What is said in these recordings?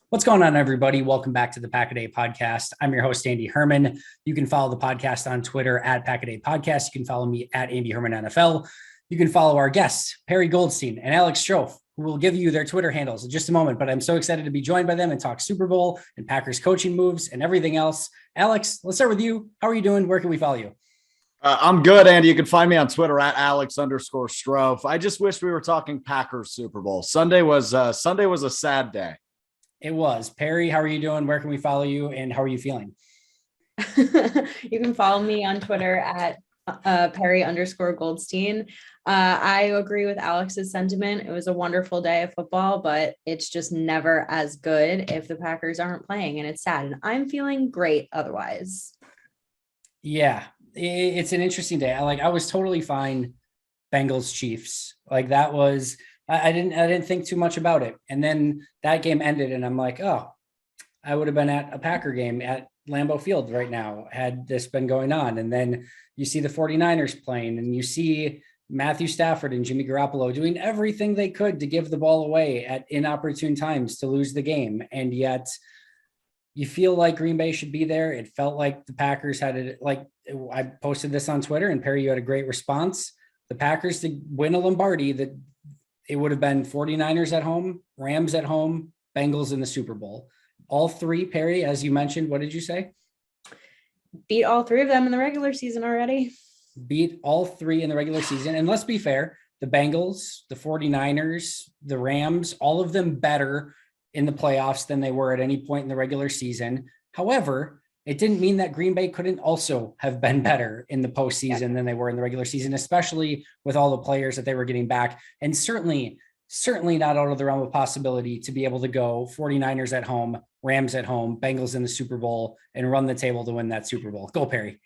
What's going on, everybody? Welcome back to the Pack a Day podcast. I'm your host, Andy Herman. You can follow the podcast on Twitter at Pack a Day Podcast. You can follow me at Andy Herman NFL. You can follow our guests, Perri Goldstein and Alex Strofe, who will give you their Twitter handles in just a moment. But I'm so excited to be joined by them and talk Super Bowl and Packers coaching moves and everything else. Alex, let's start with you. How are you doing? Where can we follow you? I'm good, Andy. You can find me on Twitter at Alex_Strofe. I just wish we were talking Packers Super Bowl. Sunday was a sad day. It was. Perri, how are you doing? Where can we follow you? And how are you feeling? You can follow me on Twitter at Perri_Goldstein. I agree with Alex's sentiment. It was a wonderful day of football, but it's just never as good if the Packers aren't playing, and it's sad. And I'm feeling great otherwise. Yeah, it's an interesting day. I was totally fine. Bengals Chiefs, that was. I didn't think too much about it. And then that game ended and I'm like, oh, I would have been at a Packer game at Lambeau Field right now had this been going on. And then you see the 49ers playing and you see Matthew Stafford and Jimmy Garoppolo doing everything they could to give the ball away at inopportune times to lose the game. And yet you feel like Green Bay should be there. It felt like the Packers had it. I posted this on Twitter and Perri, you had a great response. The Packers to win a Lombardi, it would have been 49ers at home, Rams at home, Bengals in the Super Bowl. All three, Perri, as you mentioned, what did you say? Beat all three of them in the regular season already. Beat all three in the regular season. And let's be fair, the Bengals, the 49ers, the Rams, all of them better in the playoffs than they were at any point in the regular season. However, it didn't mean that Green Bay couldn't also have been better in the postseason than they were in the regular season, especially with all the players that they were getting back. And certainly not out of the realm of possibility to be able to go 49ers at home, Rams at home, Bengals in the Super Bowl, and run the table to win that Super Bowl. Go, Perri.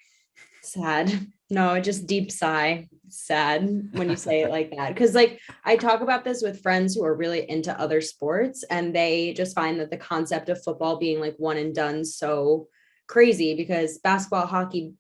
Sad. No, just deep sigh. Sad when you say it like that. Because I talk about this with friends who are really into other sports, and they just find that the concept of football being one and done so crazy, because basketball, hockey,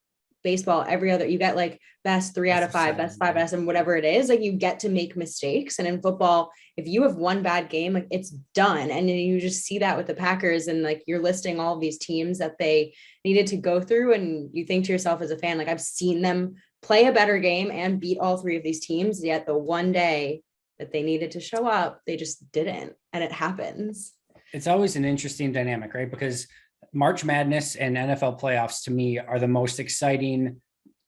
baseball, every other, you get best 3 out of 5, best 5 best, and whatever it is, you get to make mistakes. And in football, if you have one bad game, it's done. And you just see that with the Packers, and you're listing all of these teams that they needed to go through, and you think to yourself as a fan, I've seen them play a better game and beat all three of these teams, yet the one day that they needed to show up, they just didn't. And it happens. It's always an interesting dynamic, right? Because March Madness and NFL playoffs to me are the most exciting,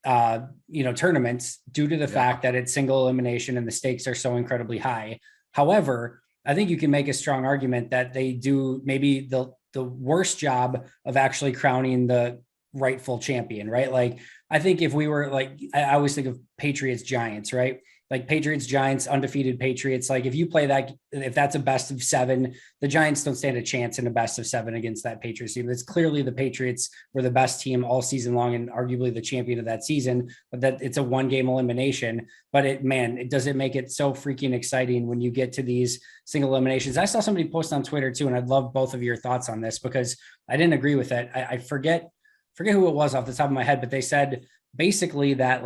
tournaments due to the fact that it's single elimination and the stakes are so incredibly high. However, I think you can make a strong argument that they do maybe the worst job of actually crowning the rightful champion, right? I think if we were I always think of Patriots Giants, right? Patriots, Giants, undefeated Patriots. If you play that, if that's a best of 7, the Giants don't stand a chance in a best of 7 against that Patriots team. It's clearly the Patriots were the best team all season long and arguably the champion of that season, but that it's a 1-game elimination. But it doesn't make it so freaking exciting when you get to these single eliminations. I saw somebody post on Twitter too, and I'd love both of your thoughts on this because I didn't agree with it. I forget who it was off the top of my head, but they said basically that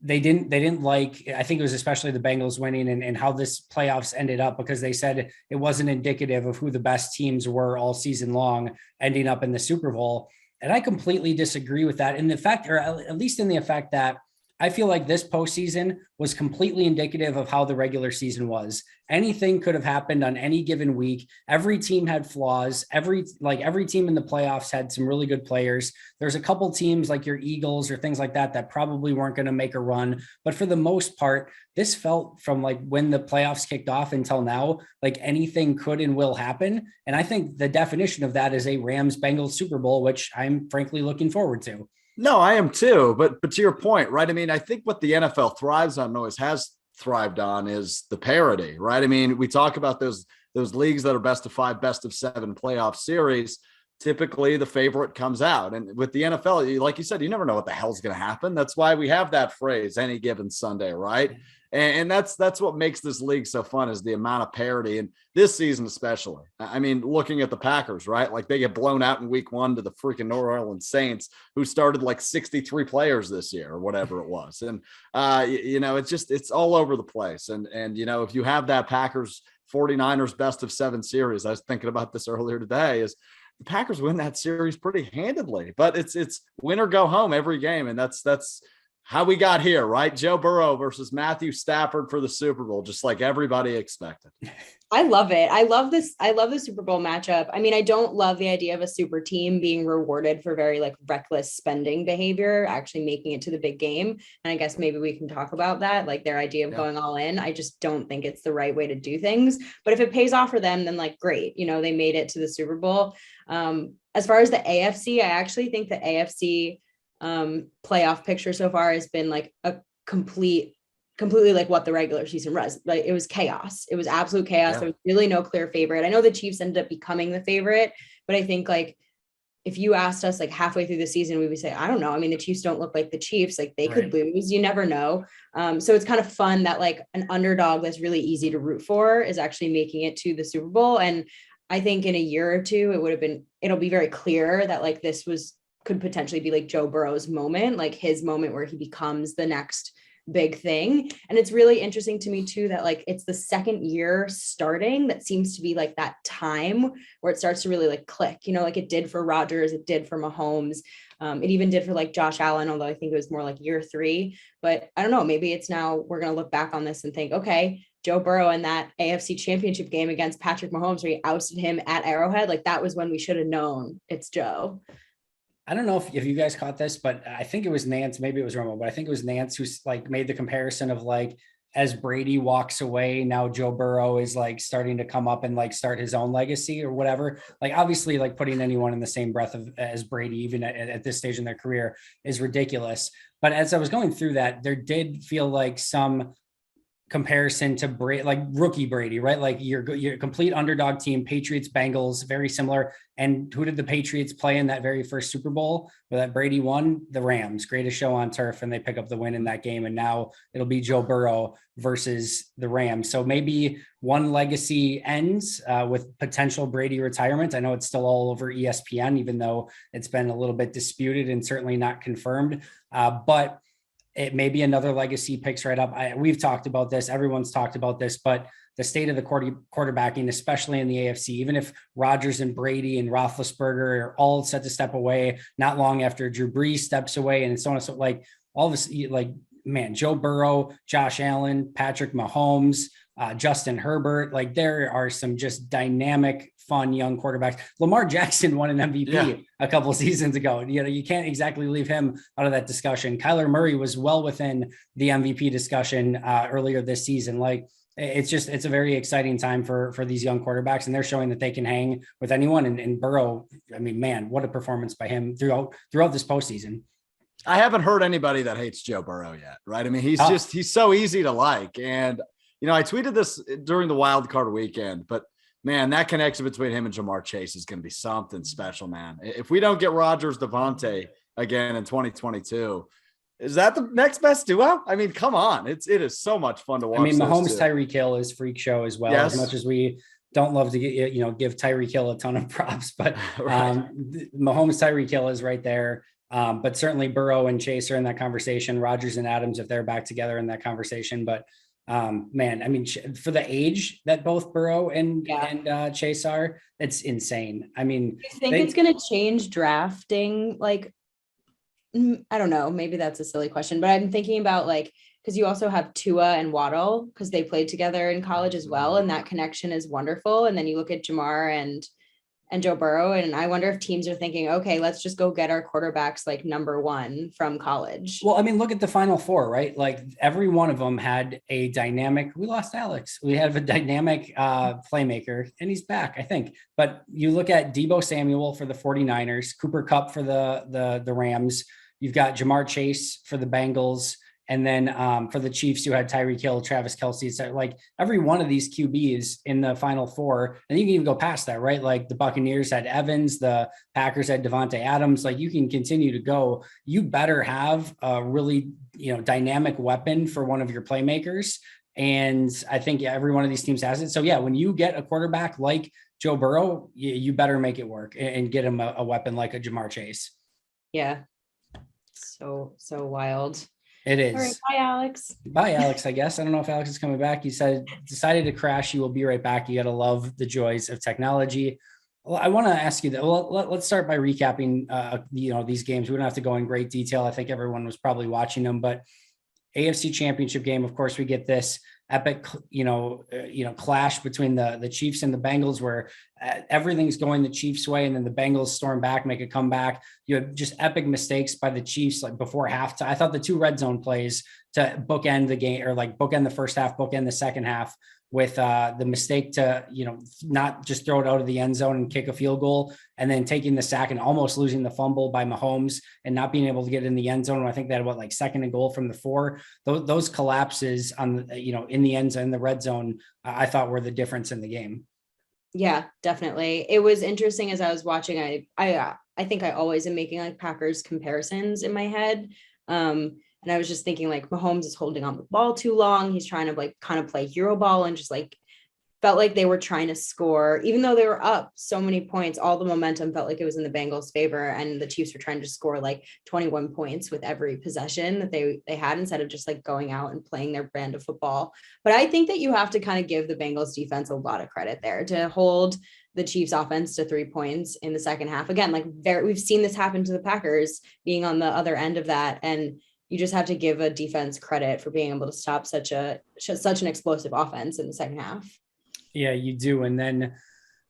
they didn't I think it was especially the Bengals winning and how this playoffs ended up, because they said it wasn't indicative of who the best teams were all season long ending up in the Super Bowl. And I completely disagree with that in the fact, or at least in the effect that I feel like this postseason was completely indicative of how the regular season was. Anything could have happened on any given week. Every team had flaws. Every team in the playoffs had some really good players. There's a couple teams like your Eagles or things like that probably weren't going to make a run. But for the most part, this felt from when the playoffs kicked off until now, anything could and will happen. And I think the definition of that is a Rams-Bengals Super Bowl, which I'm frankly looking forward to. No, I am too. But to your point, right? I think what the NFL thrives on, always has thrived on, is the parity, right? We talk about those leagues that are best of 5, best of 7 playoff series. Typically, the favorite comes out. And with the NFL, like you said, you never know what the hell's going to happen. That's why we have that phrase, any given Sunday, right? And that's what makes this league so fun, is the amount of parity, and this season especially. I mean, looking at the Packers, right? Like they get blown out in week 1 to the freaking New Orleans Saints, who started like 63 players this year or whatever it was. And it's all over the place. And if you have that Packers 49ers best of 7 series, I was thinking about this earlier today, is the Packers win that series pretty handedly, but it's win or go home every game. And that's how we got here, right? Joe Burrow versus Matthew Stafford for the Super Bowl, just like everybody expected. I love it. I love this. I love the Super Bowl matchup. I mean, I don't love the idea of a super team being rewarded for very like reckless spending behavior, actually making it to the big game. And I guess maybe we can talk about that, like their idea of going all in. I just don't think it's the right way to do things. But if it pays off for them, then like, great. They made it to the Super Bowl. As far as the AFC, I actually think the AFC playoff picture so far has been like a completely like what the regular season was. Like it was chaos. It was absolute chaos. There was really no clear favorite. I know the Chiefs ended up becoming the favorite, but I think like if you asked us like halfway through the season, we would say, I don't know. I mean, the Chiefs don't look like the Chiefs. Like they could lose. You never know. So it's kind of fun that like an underdog that's really easy to root for is actually making it to the Super Bowl. And I think in a year or two, it'll be very clear that like this could potentially be like Joe Burrow's moment, like his moment where he becomes the next big thing. And it's really interesting to me too, that like, it's the second year starting that seems to be like that time where it starts to really like click, like it did for Rodgers, it did for Mahomes. It even did for like Josh Allen, although I think it was more like year 3, but I don't know, maybe it's now we're going to look back on this and think, okay, Joe Burrow in that AFC championship game against Patrick Mahomes, where he ousted him at Arrowhead. Like that was when we should have known it's Joe. I don't know if you guys caught this, but I think it was Nance, maybe it was Romo, but I think it was Nance who's like made the comparison of like, as Brady walks away, now Joe Burrow is like starting to come up and like start his own legacy or whatever. Like obviously like putting anyone in the same breath as Brady, even at this stage in their career, is ridiculous. But as I was going through that, there did feel like some comparison to Brady, like rookie Brady, right? Like your complete underdog team, Patriots, Bengals, very similar. And who did the Patriots play in that very first Super Bowl where that Brady won? The Rams, greatest show on turf, and they pick up the win in that game. And now it'll be Joe Burrow versus the Rams. So maybe one legacy ends with potential Brady retirement. I know it's still all over ESPN, even though it's been a little bit disputed and certainly not confirmed. But it may be another legacy picks right up. We've talked about this. Everyone's talked about this, but the state of the quarterbacking, especially in the AFC, even if Rodgers and Brady and Roethlisberger are all set to step away, not long after Drew Brees steps away, and so on and so like all this, like, man, Joe Burrow, Josh Allen, Patrick Mahomes, Justin Herbert, like there are some just dynamic, fun young quarterbacks. Lamar Jackson won an MVP a couple of seasons ago. You can't exactly leave him out of that discussion. Kyler Murray was well within the MVP discussion earlier this season. Like it's a very exciting time for these young quarterbacks, and they're showing that they can hang with anyone. And Burrow, I mean, man, what a performance by him throughout this postseason. I haven't heard anybody that hates Joe Burrow yet, right? I mean, he's so easy to like. And, I tweeted this during the wild card weekend, but man, that connection between him and Jamar Chase is going to be something special, man. If we don't get Rodgers Devontae again in 2022, is that the next best duo? I mean, come on. It is so much fun to watch. I mean, Mahomes Tyreek Hill is freak show as well. Yes. As much as we don't love to give Tyreek Hill a ton of props, but Mahomes Tyreek Hill is right there. But certainly Burrow and Chase are in that conversation. Rodgers and Adams, if they're back together in that conversation. But man, I mean, for the age that both Burrow and Chase are, it's insane. I mean, I think it's going to change drafting. Like, I don't know, maybe that's a silly question, but I'm thinking about like, because you also have Tua and Waddle because they played together in college as well. And that connection is wonderful. And then you look at Jamar and Joe Burrow. And I wonder if teams are thinking, okay, let's just go get our quarterbacks like number 1 from college. Well, I mean, look at the Final Four, right? Like every one of them had a dynamic, we lost Alex. We have a dynamic playmaker and he's back, I think. But you look at Deebo Samuel for the 49ers, Cooper Kupp for the Rams. You've got Jamar Chase for the Bengals And then for the Chiefs, you had Tyreek Hill, Travis Kelce. So like every one of these QBs in the Final Four, and you can even go past that, right? Like the Buccaneers had Evans, the Packers had Devontae Adams. Like you can continue to go. You better have a really, dynamic weapon for one of your playmakers. And I think every one of these teams has it. So yeah, when you get a quarterback like Joe Burrow, you better make it work and get him a weapon like a Jamar Chase. Yeah. So wild. It is. All right, bye, Alex. Bye, Alex, I guess. I don't know if Alex is coming back. He said, decided to crash. You will be right back. You got to love the joys of technology. Well, I want to ask you that. Well, let's start by recapping, these games. We don't have to go in great detail. I think everyone was probably watching them, but AFC Championship game, of course, we get this epic, clash between the Chiefs and the Bengals, where everything's going the Chiefs' way, and then the Bengals storm back, make a comeback. You have just epic mistakes by the Chiefs, like before halftime. I thought the 2 red zone plays to bookend the game, or like bookend the first half, bookend the second half, with the mistake to, not just throw it out of the end zone and kick a field goal, and then taking the sack and almost losing the fumble by Mahomes and not being able to get in the end zone. I think that what, like 2nd and goal from the 4, those collapses on, in the end zone, in the red zone, I thought were the difference in the game. Yeah, definitely. It was interesting as I was watching. I think I always am making like Packers comparisons in my head. And I was just thinking like Mahomes is holding on the ball too long. He's trying to like kind of play hero ball, and just like felt like they were trying to score, even though they were up so many points. All the momentum felt like it was in the Bengals' favor, and the Chiefs were trying to score like 21 points with every possession that they had, instead of just like going out and playing their brand of football. But I think that you have to kind of give the Bengals defense a lot of credit there to hold the Chiefs offense to 3 points in the second half. Again, like we've seen this happen to the Packers being on the other end of that. And you just have to give a defense credit for being able to stop such an explosive offense in the second half. Yeah, you do. And then,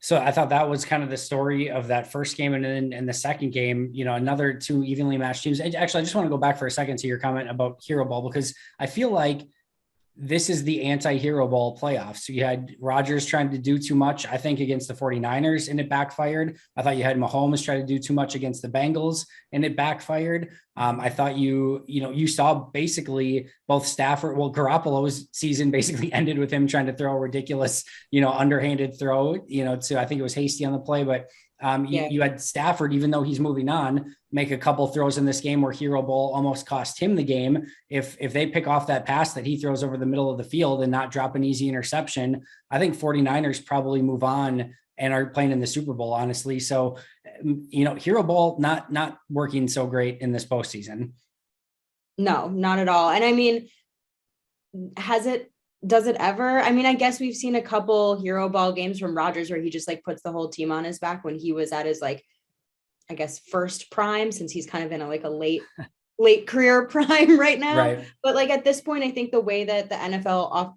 so I thought that was kind of the story of that first game. And then in the second game, another 2 evenly matched teams. Actually, I just want to go back for a second to your comment about hero ball, because I feel like this is the anti-hero ball playoffs. So you had Rodgers trying to do too much, I think, against the 49ers, and it backfired. I thought you had Mahomes try to do too much against the Bengals, and it backfired. I thought you saw basically both Stafford, Garoppolo's season basically ended with him trying to throw a ridiculous, underhanded throw, to, I think it was hasty on the play, but you had Stafford, even though he's moving on, make a couple throws in this game where hero ball almost cost him the game. If they pick off that pass that he throws over the middle of the field and not drop an easy interception, I think 49ers probably move on and are playing in the Super Bowl, honestly. So, hero ball not working so great in this postseason. No, not at all. And I mean, does it ever? I mean, I guess we've seen a couple hero ball games from Rodgers where he just like puts the whole team on his back when he was at his, like, I guess, first prime, since he's kind of in a late career prime right now. Right. But like at this point, I think the way that the NFL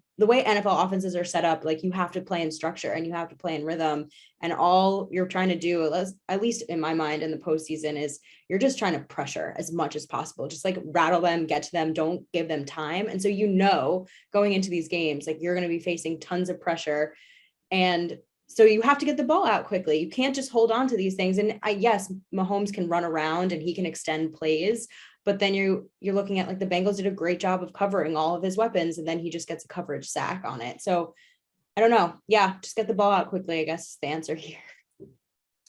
offenses are set up, like you have to play in structure and you have to play in rhythm, and all you're trying to do, at least in my mind in the postseason, is you're just trying to pressure as much as possible, just like rattle them, get to them, don't give them time. And so, going into these games, like you're going to be facing tons of pressure, and so you have to get the ball out quickly. You can't just hold on to these things. And yes, Mahomes can run around and he can extend plays, but then you're looking at like the Bengals did a great job of covering all of his weapons, and then he just gets a coverage sack on it. So I don't know. Yeah, just get the ball out quickly, I guess is the answer here.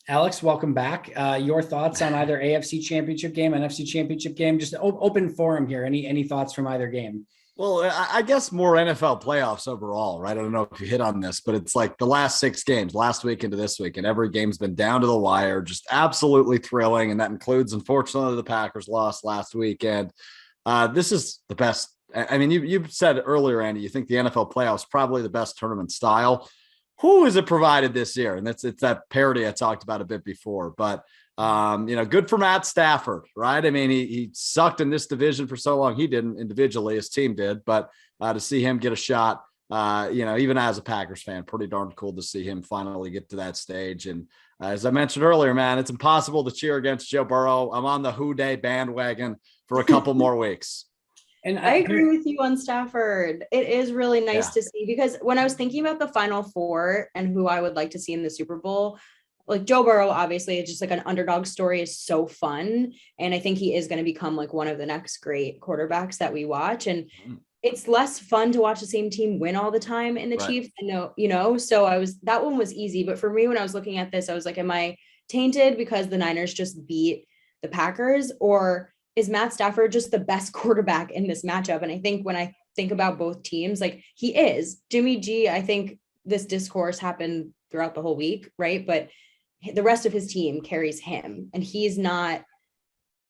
Alex, welcome back. Your thoughts on either AFC Championship game, NFC Championship game? Just open forum here. Any thoughts from either game? Well, I guess more NFL playoffs overall, right? I don't know if you hit on this, but it's like the last 6 games, last week into this week, and every game's been down to the wire, just absolutely thrilling. And that includes, unfortunately, the Packers lost last weekend. This is the best. I mean, you said earlier, Andy, you think the NFL playoffs probably the best tournament style. Who is it provided this year? And it's that parity I talked about a bit before, but good for Matt Stafford, right? I mean, he sucked in this division for so long. He didn't individually, his team did, but to see him get a shot, even as a Packers fan, pretty darn cool to see him finally get to that stage. And as I mentioned earlier, man, it's impossible to cheer against Joe Burrow. I'm on the Who Day bandwagon for a couple more weeks. And I agree with you on Stafford. It is really nice to see, because when I was thinking about the Final Four and who I would like to see in the Super Bowl, like Joe Burrow, obviously, it's just like an underdog story is so fun. And I think he is going to become like one of the next great quarterbacks that we watch. And it's less fun to watch the same team win all the time in the Right. Chiefs. I know, you know, so that one was easy. But for me, when I was looking at this, I was like, am I tainted because the Niners just beat the Packers, or is Matt Stafford just the best quarterback in this matchup? And I think when I think about both teams, like he is Jimmy G. I think this discourse happened throughout the whole week, right? But the rest of his team carries him, and he's not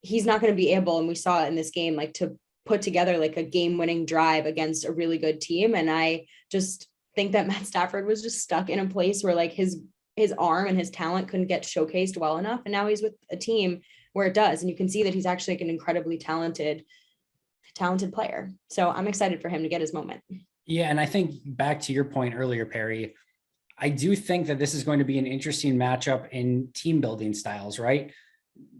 going to be able, and we saw it in this game, like to put together like a game-winning drive against a really good team. And I just think that Matt Stafford was just stuck in a place where like his arm and his talent couldn't get showcased well enough. And now he's with a team where it does. And you can see that he's actually like an incredibly talented player. So I'm excited for him to get his moment. Yeah. And I think back to your point earlier, Perri, I do think that this is going to be an interesting matchup in team building styles, right?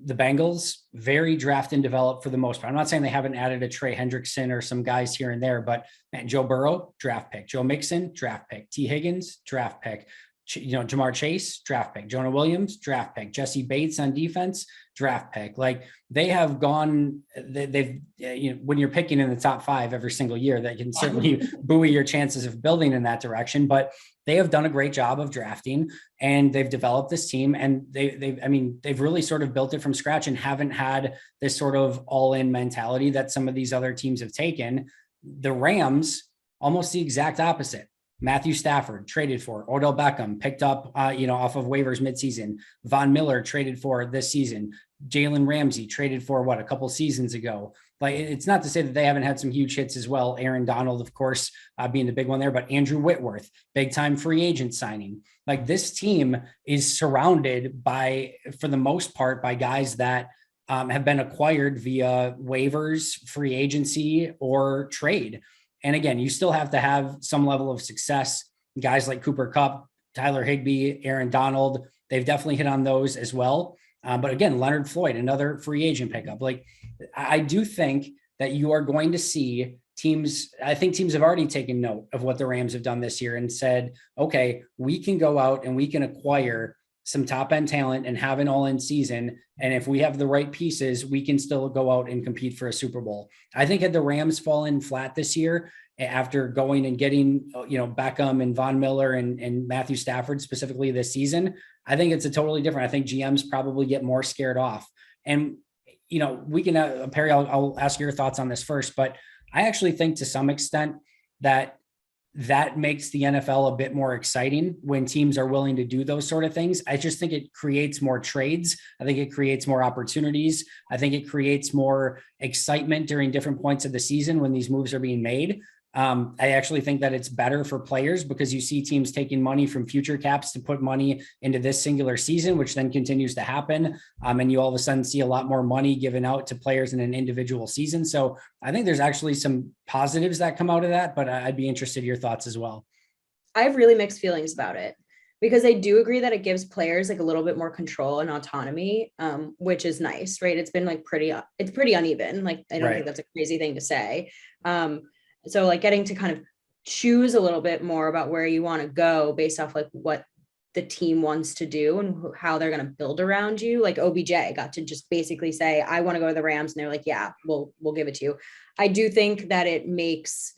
The Bengals, very draft and develop for the most part. I'm not saying they haven't added a Trey Hendrickson or some guys here and there, but man, Joe Burrow, draft pick. Joe Mixon, draft pick. T. Higgins, draft pick. Jamar Chase, draft pick. Jonah Williams, draft pick. Jesse Bates on defense, draft pick. Like they have gone, they've, when you're picking in the top 5 every single year, that can certainly buoy your chances of building in that direction. But they have done a great job of drafting, and they've developed this team, and they've really sort of built it from scratch and haven't had this sort of all-in mentality that some of these other teams have taken. The Rams, almost the exact opposite. Matthew Stafford traded for. Odell Beckham picked up, off of waivers midseason. Von Miller traded for this season. Jalen Ramsey traded for a couple seasons ago. Like, it's not to say that they haven't had some huge hits as well. Aaron Donald, of course, being the big one there, but Andrew Whitworth, big time free agent signing. Like, this team is surrounded by, for the most part, by guys that have been acquired via waivers, free agency, or trade. And again, you still have to have some level of success. Guys like Cooper Kupp, Tyler Higbee, Aaron Donald, they've definitely hit on those as well. But again, Leonard Floyd, another free agent pickup. Like, I do think that you are going to see teams. I think teams have already taken note of what the Rams have done this year and said, okay, we can go out and we can acquire some top end talent and have an all in season. And if we have the right pieces, we can still go out and compete for a Super Bowl. I think had the Rams fallen flat this year after going and getting, Beckham and Von Miller and Matthew Stafford specifically this season, I think it's a totally different. I think GMs probably get more scared off. And, we can, Perri, I'll ask your thoughts on this first, but I actually think to some extent that makes the NFL a bit more exciting when teams are willing to do those sort of things. I just think it creates more trades. I think it creates more opportunities. I think it creates more excitement during different points of the season when these moves are being made. I actually think that it's better for players because you see teams taking money from future caps to put money into this singular season, which then continues to happen. And you all of a sudden see a lot more money given out to players in an individual season. So I think there's actually some positives that come out of that, but I'd be interested in your thoughts as well. I have really mixed feelings about it because I do agree that it gives players like a little bit more control and autonomy, which is nice, right? It's been like pretty uneven. Like, I don't think that's a crazy thing to say. So like getting to kind of choose a little bit more about where you want to go based off like what the team wants to do and how they're going to build around you. Like OBJ got to just basically say, I want to go to the Rams. And they're like, yeah, we'll give it to you. I do think that it makes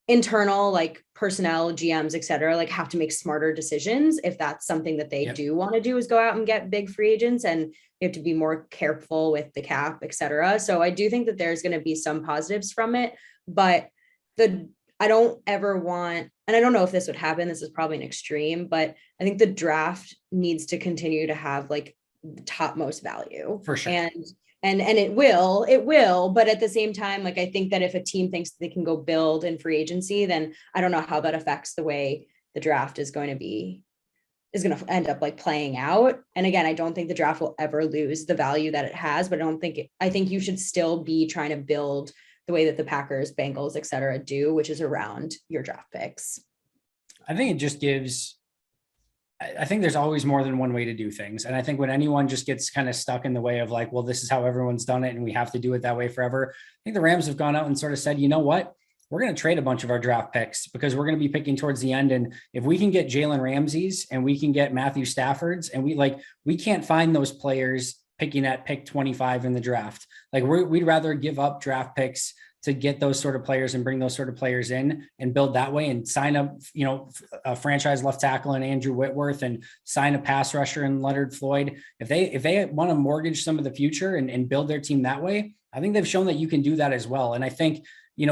internal like personnel, GMs, et cetera, like have to make smarter decisions. If that's something that they do want to do is go out and get big free agents, and you have to be more careful with the cap, et cetera. So I do think that there's going to be some positives from it, but I don't ever want, and I don't know if this would happen, this is probably an extreme, but I think the draft needs to continue to have like the topmost value for sure. And it will, but at the same time, like, I think that if a team thinks they can go build in free agency, then I don't know how that affects the way the draft is going to end up like playing out. And again, I don't think the draft will ever lose the value that it has, but I think you should still be trying to build the way that the Packers, Bengals, et cetera, do, which is around your draft picks. I think it just I think there's always more than one way to do things. And I think when anyone just gets kind of stuck in the way of like, well, this is how everyone's done it and we have to do it that way forever. I think the Rams have gone out and sort of said, you know what, we're going to trade a bunch of our draft picks because we're going to be picking towards the end. And if we can get Jalen Ramsey's and we can get Matthew Stafford's, and we can't find those players picking at pick 25 in the draft. Like we'd rather give up draft picks to get those sort of players and bring those sort of players in and build that way and sign up, a franchise left tackle in Andrew Whitworth and sign a pass rusher in Leonard Floyd. If they want to mortgage some of the future and build their team that way, I think they've shown that you can do that as well. And I think,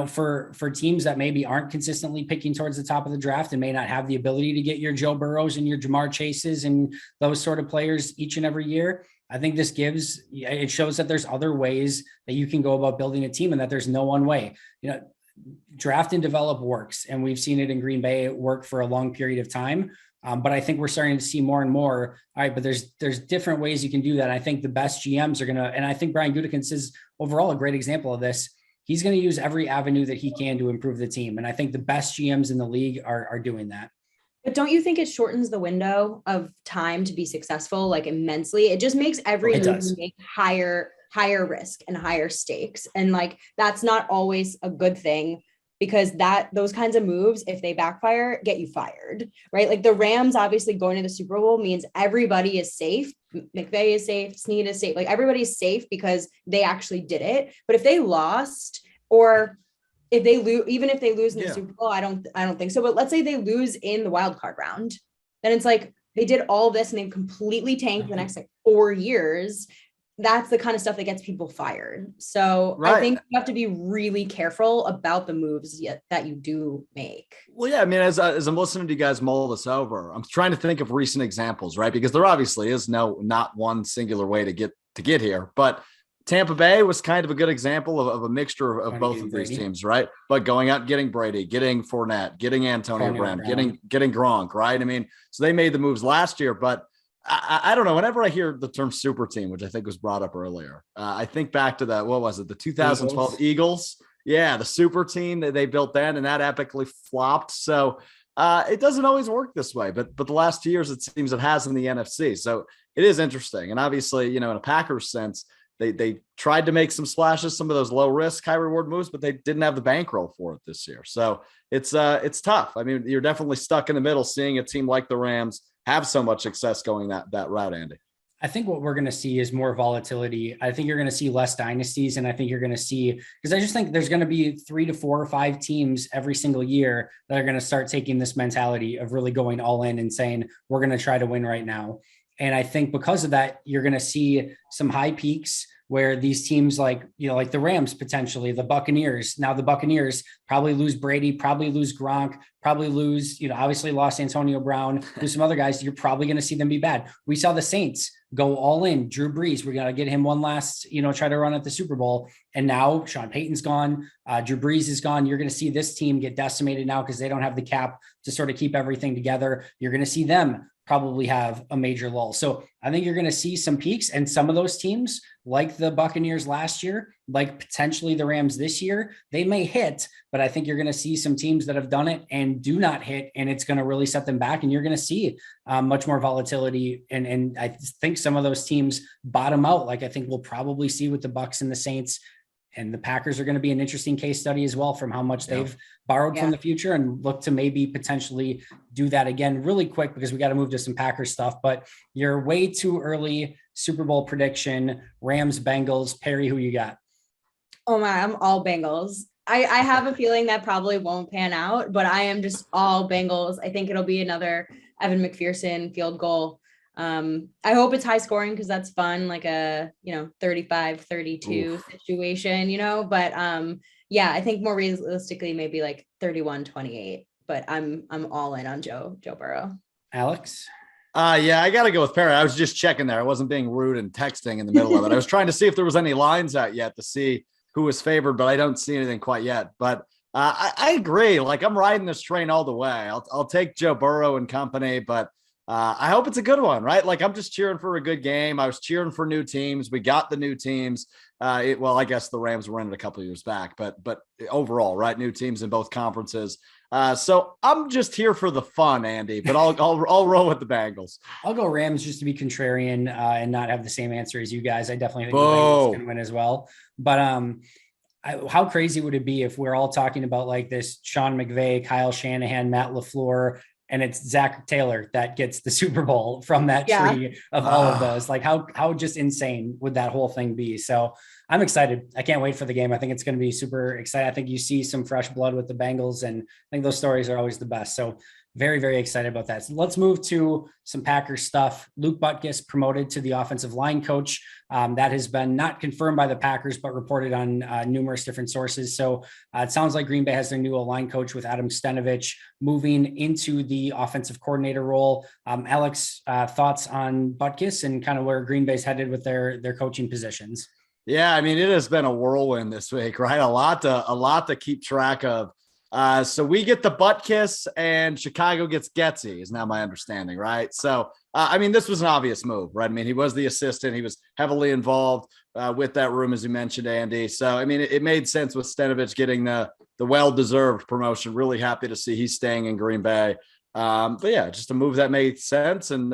for teams that maybe aren't consistently picking towards the top of the draft and may not have the ability to get your Joe Burrows and your Jamar Chases and those sort of players each and every year, I think it shows that there's other ways that you can go about building a team and that there's no one way. Draft and develop works. And we've seen it in Green Bay work for a long period of time. But I think we're starting to see more and more. All right, but there's different ways you can do that. I think the best GMs are going to, and I think Brian Gutekunst is overall a great example of this. He's going to use every avenue that he can to improve the team. And I think the best GMs in the league are doing that. But don't you think it shortens the window of time to be successful, like immensely? It just makes every move make higher risk and higher stakes. And like, that's not always a good thing because those kinds of moves, if they backfire, get you fired, right? Like the Rams obviously going to the Super Bowl means everybody is safe. McVay is safe. Snead is safe. Like everybody's safe because they actually did it. But if they lost or if they lose, even if they lose in the Super Bowl, I don't think so. But let's say they lose in the wild card round, then it's like they did all this and they've completely tanked the next 4 years. That's the kind of stuff that gets people fired. So I think you have to be really careful about the moves that you do make. Well, yeah, I mean, as I'm listening to you guys mull this over, I'm trying to think of recent examples, right? Because there obviously is not one singular way to get here, but Tampa Bay was kind of a good example of a mixture of both of these teams, right? But going out, getting Brady, getting Fournette, getting Antonio Brown, getting Gronk, right? I mean, so they made the moves last year, but I don't know. Whenever I hear the term super team, which I think was brought up earlier, I think back to the 2012 Eagles. Yeah, the super team that they built then, and that epically flopped. So it doesn't always work this way, but the last 2 years, it seems it has in the NFC. So it is interesting. And obviously, in a Packers sense, they tried to make some splashes, some of those low risk, high reward moves, but they didn't have the bankroll for it this year. So it's tough. I mean, you're definitely stuck in the middle, seeing a team like the Rams have so much success going that route, Andy. I think what we're going to see is more volatility. I think you're going to see less dynasties. And I think you're going to see, because I just think there's going to be 3 to 4 or 5 teams every single year that are going to start taking this mentality of really going all in and saying, we're going to try to win right now. And I think because of that, you're going to see some high peaks where these teams like the Rams, potentially the Buccaneers. Now the Buccaneers probably lose Brady, probably lose Gronk, probably lose, obviously lost Antonio Brown, lose some other guys. You're probably going to see them be bad. We saw the Saints go all in. Drew Brees, we got to get him one last, try to run at the Super Bowl. And now Sean Payton's gone. Drew Brees is gone. You're going to see this team get decimated now because they don't have the cap to sort of keep everything together. You're going to see them probably have a major lull. So I think you're going to see some peaks, and some of those teams like the Buccaneers last year, like potentially the Rams this year, they may hit, but I think you're going to see some teams that have done it and do not hit, and it's going to really set them back. And you're going to see much more volatility. And I think some of those teams bottom out. Like I think we'll probably see with the Bucs and the Saints. And the Packers are going to be an interesting case study as well from how much they've borrowed from the future and look to maybe potentially do that again really quick because we got to move to some Packers stuff. But you're way too early. Super Bowl prediction, Rams, Bengals. Perri, who you got? Oh my, I'm all Bengals. I have a feeling that probably won't pan out, but I am just all Bengals. I think it'll be another Evan McPherson field goal. I hope it's high scoring because that's fun, like a 35-32 situation, but I think more realistically maybe like 31-28, but I'm all in on Joe Burrow. Alex? I gotta go with Perri. I was just checking there. I wasn't being rude and texting in the middle of it. I was trying to see if there was any lines out yet to see who was favored, but I don't see anything quite yet. But I agree. Like I'm riding this train all the way. I'll take Joe Burrow and company, but I hope it's a good one, right? Like I'm just cheering for a good game. I was cheering for new teams. We got the new teams. I guess the Rams were in it a couple of years back, but overall, right? New teams in both conferences. So I'm just here for the fun, Andy, but I'll roll with the Bengals. I'll go Rams just to be contrarian and not have the same answer as you guys. I definitely think the Bengals can win as well. But how crazy would it be if we're all talking about like this Sean McVay, Kyle Shanahan, Matt LaFleur, and it's Zach Taylor that gets the Super Bowl from that tree of all of those? Like how just insane would that whole thing be? So I'm excited. I can't wait for the game. I think it's going to be super exciting. I think you see some fresh blood with the Bengals, and I think those stories are always the best. So very, very excited about that. So let's move to some Packers stuff. Luke Butkus promoted to the offensive line coach. That has been not confirmed by the Packers, but reported on numerous different sources. So it sounds like Green Bay has their new line coach with Adam Stenavich moving into the offensive coordinator role. Alex, thoughts on Butkus and kind of where Green Bay's headed with their coaching positions? Yeah, I mean, it has been a whirlwind this week, right? A lot to keep track of. So we get the Butkus and Chicago gets Getsy is now my understanding, right? So, I mean, this was an obvious move, right? I mean, he was the assistant. He was heavily involved with that room, as you mentioned, Andy. So, I mean, it made sense with Stenavich getting the well-deserved promotion. Really happy to see he's staying in Green Bay. But yeah, just a move that made sense. And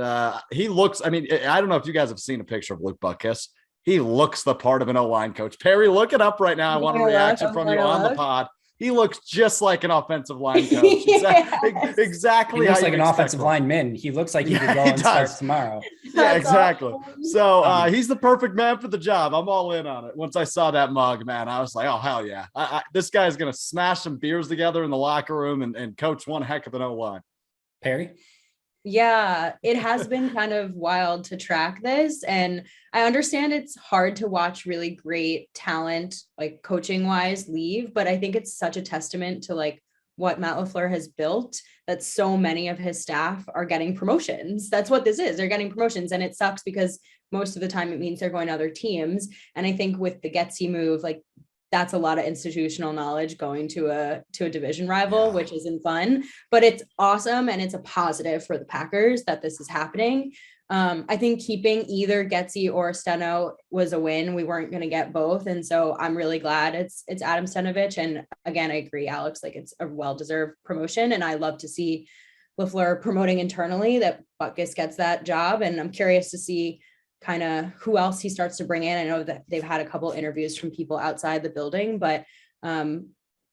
he looks, I mean, I don't know if you guys have seen a picture of Luke Butkus. He looks the part of an O-line coach. Perri, look it up right now. I want a reaction from you on the pod. He looks just like an offensive line coach. Exactly. He looks like an offensive lineman. He looks like he could go and start tomorrow. Yeah, exactly. So he's the perfect man for the job. I'm all in on it. Once I saw that mug, man, I was like, oh, hell yeah. This guy's going to smash some beers together in the locker room and coach one heck of an O-line. Perri? Yeah, it has been kind of wild to track this. And I understand it's hard to watch really great talent, like coaching wise, leave. But I think it's such a testament to like what Matt LaFleur has built that so many of his staff are getting promotions. That's what this is. They're getting promotions. And it sucks because most of the time it means they're going to other teams. And I think with the Getsy move, like that's a lot of institutional knowledge going to a division rival, which isn't fun, but it's awesome. And it's a positive for the Packers that this is happening. I think keeping either Getsy or Steno was a win. We weren't going to get both. And so I'm really glad it's Adam Stenavich. And again, I agree, Alex, like it's a well-deserved promotion. And I love to see LaFleur promoting internally that Butkus gets that job. And I'm curious to see kind of who else he starts to bring in. I know that they've had a couple interviews from people outside the building, but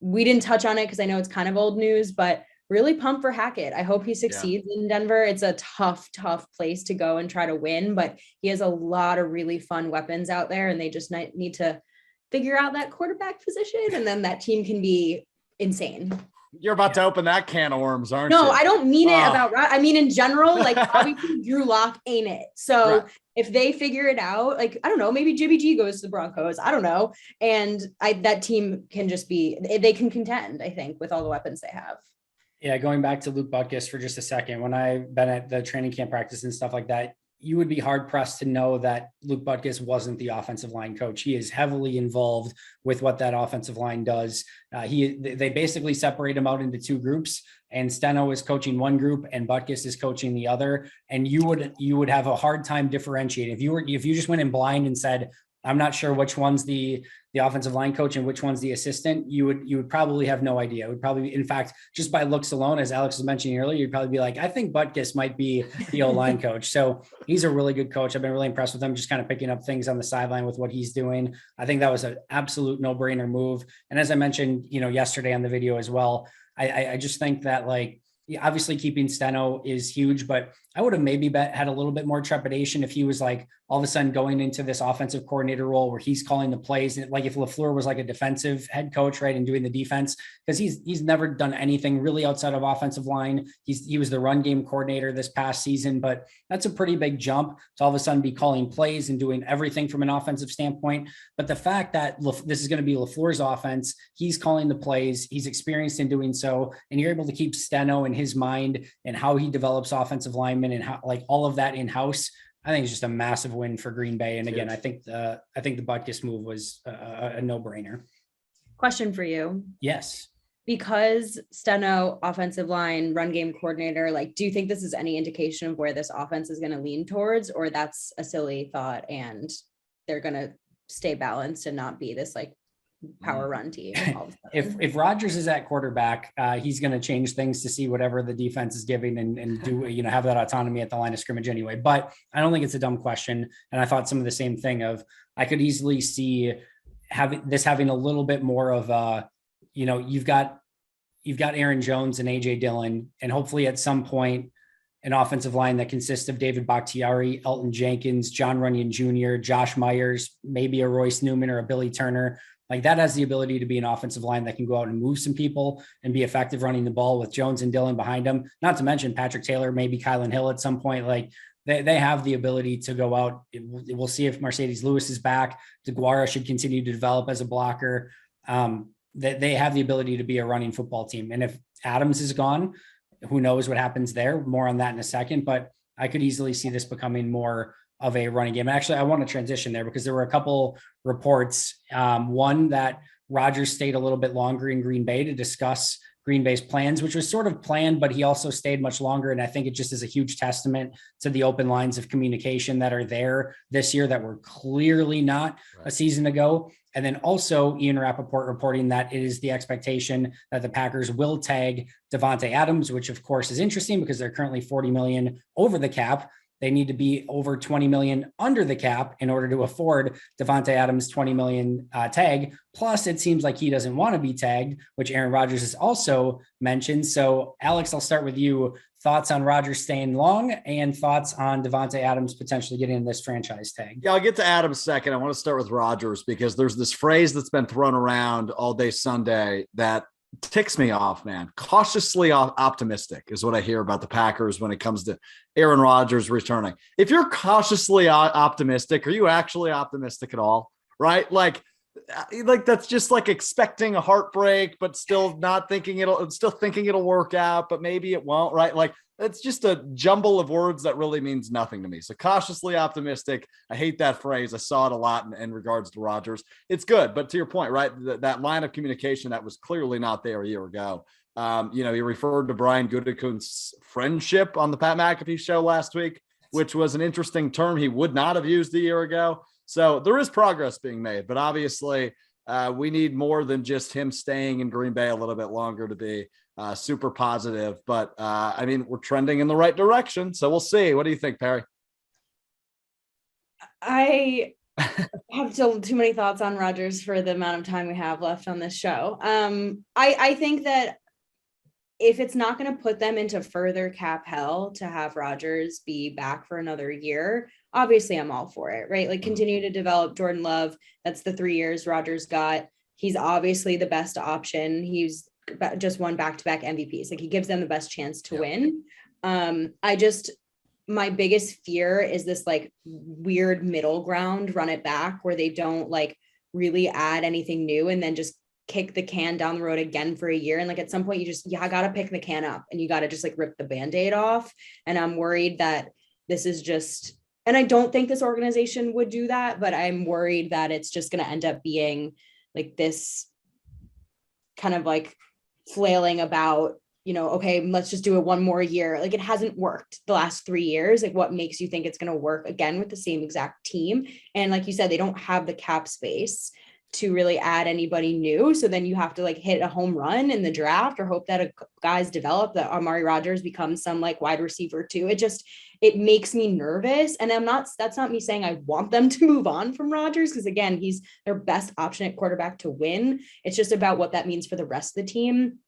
we didn't touch on it because I know it's kind of old news, but really pumped for Hackett. I hope he succeeds in Denver. It's a tough place to go and try to win, but he has a lot of really fun weapons out there, and they just need to figure out that quarterback position, and then that team can be insane. You're about to open that can of worms, aren't you? No, I don't mean it about, I mean, in general, like obviously Drew Lock ain't it. So if they figure it out, like, I don't know, maybe Jimmy G goes to the Broncos. I don't know. And that team can just they can contend, I think, with all the weapons they have. Yeah. Going back to Luke Butkus for just a second, when I've been at the training camp practice and stuff like that, you would be hard pressed to know that Luke Butkus wasn't the offensive line coach. He is heavily involved with what that offensive line does. They basically separate him out into two groups, and Steno is coaching one group and Butkus is coaching the other. And you would have a hard time differentiating if you just went in blind and said, I'm not sure which one's the offensive line coach and which one's the assistant. You would probably have no idea. It would probably, in fact, just by looks alone, as Alex was mentioning earlier, you'd probably be like, I think Butkus might be the O-line coach. So he's a really good coach. I've been really impressed with him, just kind of picking up things on the sideline with what he's doing. I think that was an absolute no-brainer move. And as I mentioned, yesterday on the video as well, I just think that, like, obviously keeping Steno is huge, but I would have maybe had a little bit more trepidation if he was like all of a sudden going into this offensive coordinator role where he's calling the plays. And like if LaFleur was like a defensive head coach, right, and doing the defense, because he's never done anything really outside of offensive line. He was the run game coordinator this past season, but that's a pretty big jump to all of a sudden be calling plays and doing everything from an offensive standpoint. But the fact that this is going to be LaFleur's offense, he's calling the plays, he's experienced in doing so, and you're able to keep Steno in his mind and how he develops offensive linemen and how, like, all of that in-house, I think it's just a massive win for Green Bay. And again, I think the Butkus move was a no-brainer. Question for you. Yes. Because Steno, offensive line, run game coordinator, like, do you think this is any indication of where this offense is going to lean towards, or that's a silly thought and they're going to stay balanced and not be this like power run team? If Rodgers is at quarterback, he's going to change things to see whatever the defense is giving and do, have that autonomy at the line of scrimmage anyway. But I don't think it's a dumb question. And I thought some of the same thing of, I could easily see having a little bit more of you've got Aaron Jones and AJ Dillon, and hopefully at some point an offensive line that consists of David Bakhtiari, Elton Jenkins, John Runyon Jr., Josh Myers, maybe a Royce Newman or a Billy Turner. Like that has the ability to be an offensive line that can go out and move some people and be effective running the ball with Jones and Dillon behind them. Not to mention Patrick Taylor, maybe Kylan Hill at some point. Like they have the ability to go out. We'll see if Mercedes Lewis is back. DeGuara should continue to develop as a blocker. They have the ability to be a running football team. And if Adams is gone, who knows what happens there? More on that in a second, but I could easily see this becoming more of a running game. Actually, I want to transition there because there were a couple reports. One that Rodgers stayed a little bit longer in Green Bay to discuss Green Bay's plans, which was sort of planned, but he also stayed much longer. And I think it just is a huge testament to the open lines of communication that are there this year that were clearly not a season ago. And then also Ian Rappaport reporting that it is the expectation that the Packers will tag Davante Adams, which of course is interesting because they're currently 40 million over the cap. They need to be over 20 million under the cap in order to afford Davante Adams' 20 million tag. Plus, it seems like he doesn't want to be tagged, which Aaron Rodgers has also mentioned. So, Alex, I'll start with you. Thoughts on Rodgers staying long and thoughts on Davante Adams potentially getting this franchise tag? Yeah, I'll get to Adams second. I want to start with Rodgers because there's this phrase that's been thrown around all day Sunday that ticks me off, man. Cautiously optimistic is what I hear about the Packers when it comes to Aaron Rodgers returning. If you're cautiously optimistic, are you actually optimistic at all? Right? Like that's just like expecting a heartbreak, but still not thinking it'll work out, but maybe it won't. Right? Like it's just a jumble of words that really means nothing to me. So cautiously optimistic. I hate that phrase. I saw it a lot in regards to Rodgers. It's good, but to your point, right? That line of communication that was clearly not there a year ago. He referred to Brian Gutekunst's friendship on the Pat McAfee show last week, which was an interesting term he would not have used a year ago. So there is progress being made, but obviously we need more than just him staying in Green Bay a little bit longer to be super positive. But we're trending in the right direction. So we'll see. What do you think, Perri? I have still too many thoughts on Rodgers for the amount of time we have left on this show. I think that if it's not going to put them into further cap hell to have Rodgers be back for another year, obviously I'm all for it, right? Like continue to develop Jordan Love. That's the 3 years Rodgers got. He's obviously the best option. He's just won back-to-back MVPs. Like he gives them the best chance to win. My biggest fear is this like weird middle ground, run it back where they don't like really add anything new and then just kick the can down the road again for a year. And like at some point you got to pick the can up and you got to just like rip the Band-Aid off. And I'm worried that this is just, and I don't think this organization would do that, but I'm worried that it's just going to end up being like this kind of like flailing about, okay, let's just do it one more year. Like it hasn't worked the last 3 years. Like what makes you think it's going to work again with the same exact team? And like you said, they don't have the cap space to really add anybody new. So then you have to like hit a home run in the draft or hope that guys develop, that Amari Rodgers becomes some like wide receiver too. It makes me nervous. And that's not me saying I want them to move on from Rodgers, because again, he's their best option at quarterback to win. It's just about what that means for the rest of the team.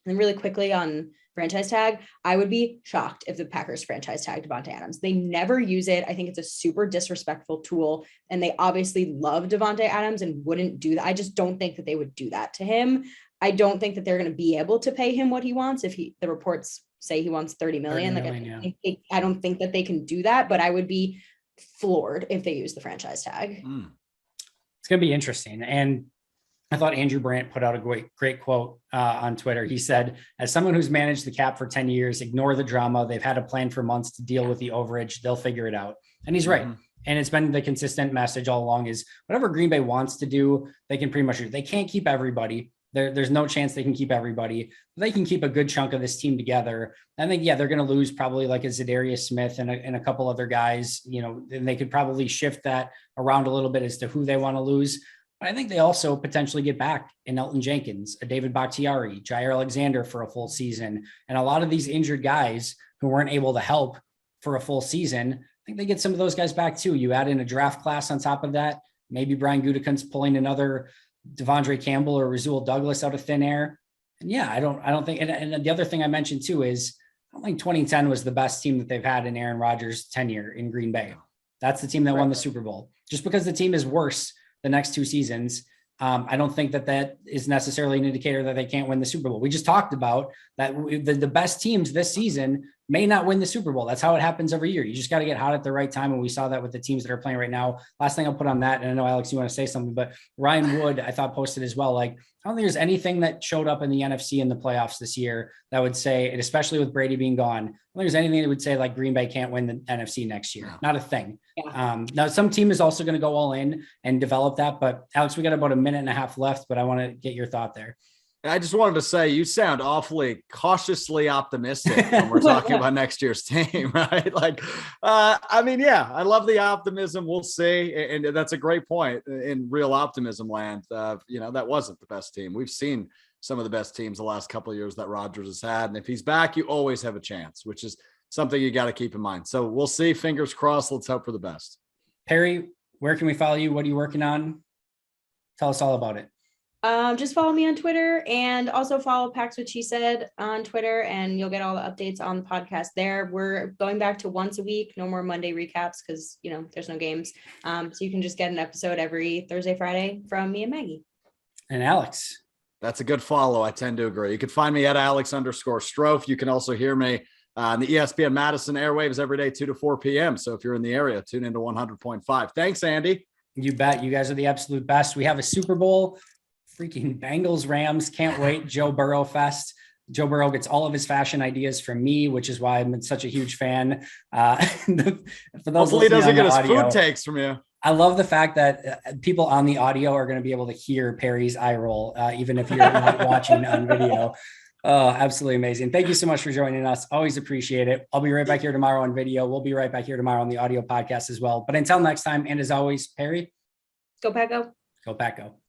And really quickly on franchise tag, I would be shocked if the Packers franchise tag Davante Adams. They never use it. I think it's a super disrespectful tool, and they obviously love Davante Adams and wouldn't do that. I just don't think that they would do that to him. I don't think that they're going to be able to pay him what he wants. If the reports say he wants 30 million, I don't think that they can do that, but I would be floored if they use the franchise tag. It's going to be interesting. And I thought Andrew Brandt put out a great quote on Twitter. He said, as someone who's managed the cap for 10 years, ignore the drama. They've had a plan for months to deal with the overage. They'll figure it out. And he's right. And it's been the consistent message all along is whatever Green Bay wants to do, they can pretty much do. They can't keep everybody. There's no chance they can keep everybody. They can keep a good chunk of this team together. I think, they're going to lose probably like a Zadarius Smith and a couple other guys, and they could probably shift that around a little bit as to who they want to lose. I think they also potentially get back in Elton Jenkins, a David Bakhtiari, Jair Alexander for a full season. And a lot of these injured guys who weren't able to help for a full season, I think they get some of those guys back too. You add in a draft class on top of that. Maybe Brian Gutekunst's pulling another Devondre Campbell or Rasul Douglas out of thin air. And yeah, I don't think, and the other thing I mentioned too is I don't think 2010 was the best team that they've had in Aaron Rodgers' tenure in Green Bay. That's the team that won the Super Bowl. Just because the team is worse the next 2 seasons, I don't think that is necessarily an indicator that they can't win the Super Bowl. We just talked about that the best teams this season may not win the Super Bowl. That's how it happens every year. You just got to get hot at the right time. And we saw that with the teams that are playing right now. Last thing I'll put on that, and I know, Alex, you want to say something, but Ryan Wood, I thought, posted as well. Like, I don't think there's anything that showed up in the NFC in the playoffs this year that would say, and especially with Brady being gone, I don't think there's anything that would say like Green Bay can't win the NFC next year. Not a thing. Yeah. Now some team is also going to go all in and develop that, but Alex, we got about a minute and a half left, but I want to get your thought there. I just wanted to say you sound awfully cautiously optimistic when we're talking about next year's team, right? Like, I mean, yeah, I love the optimism. We'll see. And that's a great point in real optimism land. That wasn't the best team. We've seen some of the best teams the last couple of years that Rodgers has had. And if he's back, you always have a chance, which is something you got to keep in mind. So we'll see. Fingers crossed. Let's hope for the best. Perri, where can we follow you? What are you working on? Tell us all about it. Just follow me on Twitter and also follow Pax What She Said on Twitter, and you'll get all the updates on the podcast there. We're going back to once a week, no more Monday recaps because, there's no games. So you can just get an episode every Thursday, Friday from me and Maggie. And Alex. That's a good follow. I tend to agree. You can find me at Alex_Strofe. You can also hear me on the ESPN Madison airwaves every day, 2 to 4 p.m. So if you're in the area, tune into 100.5. Thanks, Andy. You bet. You guys are the absolute best. We have a Super Bowl. Freaking Bengals, Rams. Can't wait. Joe Burrow fest. Joe Burrow gets all of his fashion ideas from me, which is why I'm such a huge fan. For those Hopefully he doesn't get his audio, food takes from you. I love the fact that people on the audio are going to be able to hear Perri's eye roll, even if you're not watching on video. Oh, absolutely amazing. Thank you so much for joining us. Always appreciate it. I'll be right back here tomorrow on video. We'll be right back here tomorrow on the audio podcast as well. But until next time, and as always, Perri. Go Pack Go. Go Pack Go.